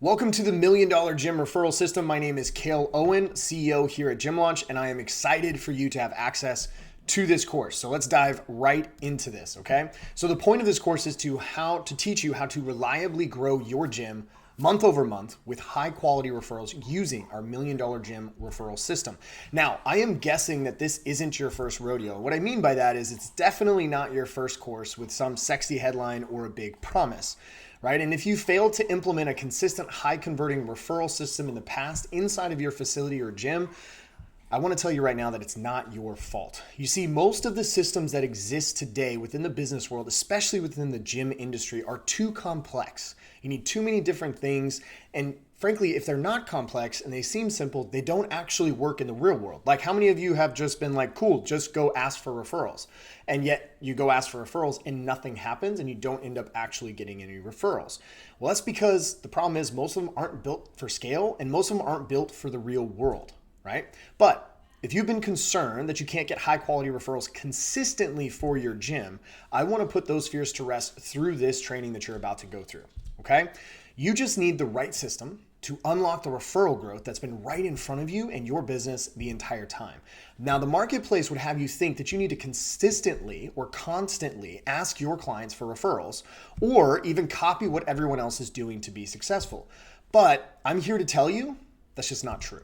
Welcome to the $1 Million Gym Referral System. My name is Cale Owen, CEO here at Gym Launch, and I am excited for you to have access to this course. So let's dive right into this, okay? So the point of this course is to teach you how to reliably grow your gym month over month with high quality referrals using our $1 Million Gym Referral System. Now, I am guessing that this isn't your first rodeo. What I mean by that is it's definitely not your first course with some sexy headline or a big promise. Right? And if you failed to implement a consistent high converting referral system in the past inside of your facility or gym, I want to tell you right now that it's not your fault. You see, most of the systems that exist today within the business world, especially within the gym industry, are too complex. You need too many different things. And frankly, if they're not complex and they seem simple, they don't actually work in the real world. Like, how many of you have just been like, cool, just go ask for referrals? And yet you go ask for referrals and nothing happens and you don't end up actually getting any referrals. Well, that's because the problem is most of them aren't built for scale and most of them aren't built for the real world. Right? But if you've been concerned that you can't get high quality referrals consistently for your gym, I want to put those fears to rest through this training that you're about to go through. Okay? You just need the right system to unlock the referral growth that's been right in front of you and your business the entire time. Now, the marketplace would have you think that you need to consistently or constantly ask your clients for referrals or even copy what everyone else is doing to be successful. But I'm here to tell you that's just not true.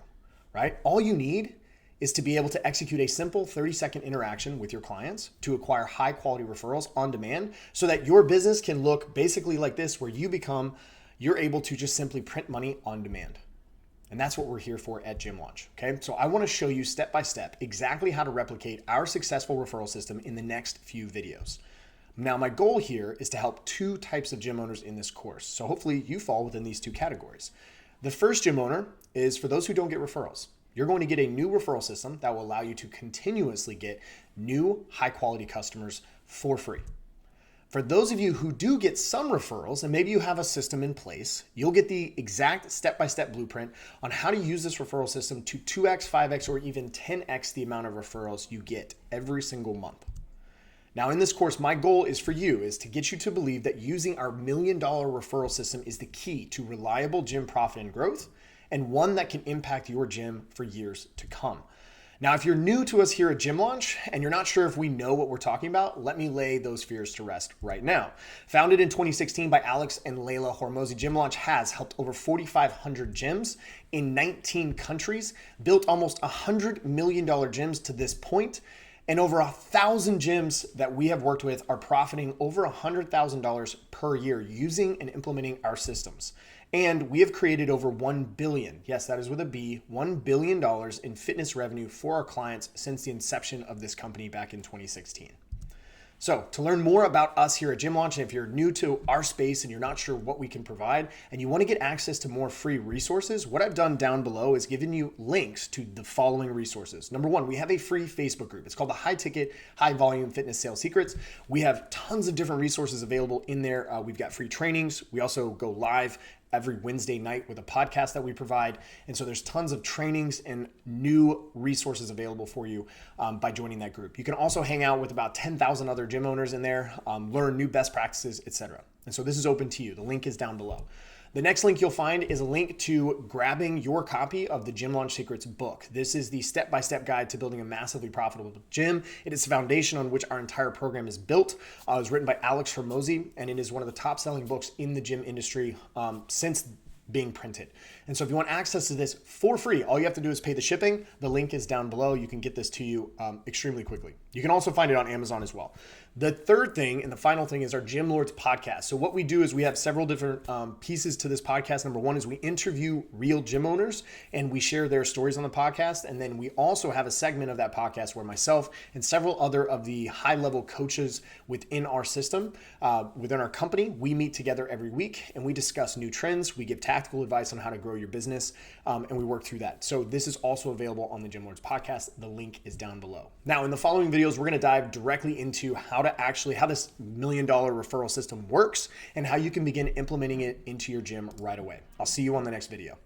Right? All you need is to be able to execute a simple 30-second interaction with your clients to acquire high quality referrals on demand so that your business can look basically like this, where you're able to just simply print money on demand. And that's what we're here for at Gym Launch. Okay. So I want to show you step by step exactly how to replicate our successful referral system in the next few videos. Now, my goal here is to help two types of gym owners in this course. So hopefully you fall within these two categories. The first gym owner is for those who don't get referrals. You're going to get a new referral system that will allow you to continuously get new high quality customers for free. For those of you who do get some referrals and maybe you have a system in place, you'll get the exact step-by-step blueprint on how to use this referral system to 2x, 5x, or even 10x the amount of referrals you get every single month. Now, in this course, my goal is to get you to believe that using our $1 Million referral system is the key to reliable gym profit and growth, and one that can impact your gym for years to come. Now, if you're new to us here at Gym Launch and you're not sure if we know what we're talking about, let me lay those fears to rest right now. Founded in 2016 by Alex and Layla Hormozi, Gym Launch has helped over 4,500 gyms in 19 countries, built almost $100 million gyms to this point, and over 1,000 gyms that we have worked with are profiting over $100,000 per year using and implementing our systems. And we have created over $1 billion, yes, that is with a B, $1 billion in fitness revenue for our clients since the inception of this company back in 2016. So to learn more about us here at Gym Launch, and if you're new to our space and you're not sure what we can provide and you want to get access to more free resources, what I've done down below is given you links to the following resources. Number one, we have a free Facebook group. It's called the High Ticket, High Volume Fitness Sales Secrets. We have tons of different resources available in there. We've got free trainings. We also go live every Wednesday night with a podcast that we provide. And so there's tons of trainings and new resources available for you by joining that group. You can also hang out with about 10,000 other gym owners in there, learn new best practices, etc. And so this is open to you. The link is down below. The next link you'll find is a link to grabbing your copy of the Gym Launch Secrets book. This is the step-by-step guide to building a massively profitable gym. It is the foundation on which our entire program is built. It was written by Alex Hormozi, and it is one of the top-selling books in the gym industry since being printed. And so if you want access to this for free, all you have to do is pay the shipping. The link is down below. You can get this to you extremely quickly. You can also find it on Amazon as well. The third thing and the final thing is our Gym Lords podcast. So what we do is we have several different pieces to this podcast. Number one is we interview real gym owners and we share their stories on the podcast. And then we also have a segment of that podcast where myself and several other of the high-level coaches within our system, within our company, we meet together every week and we discuss new trends. We give tactical advice on how to grow your business, and we work through that. So this is also available on the Gym Lords podcast. The link is down below. Now, in the following videos, we're going to dive directly into how this $1 million referral system works and how you can begin implementing it into your gym right away. I'll see you on the next video.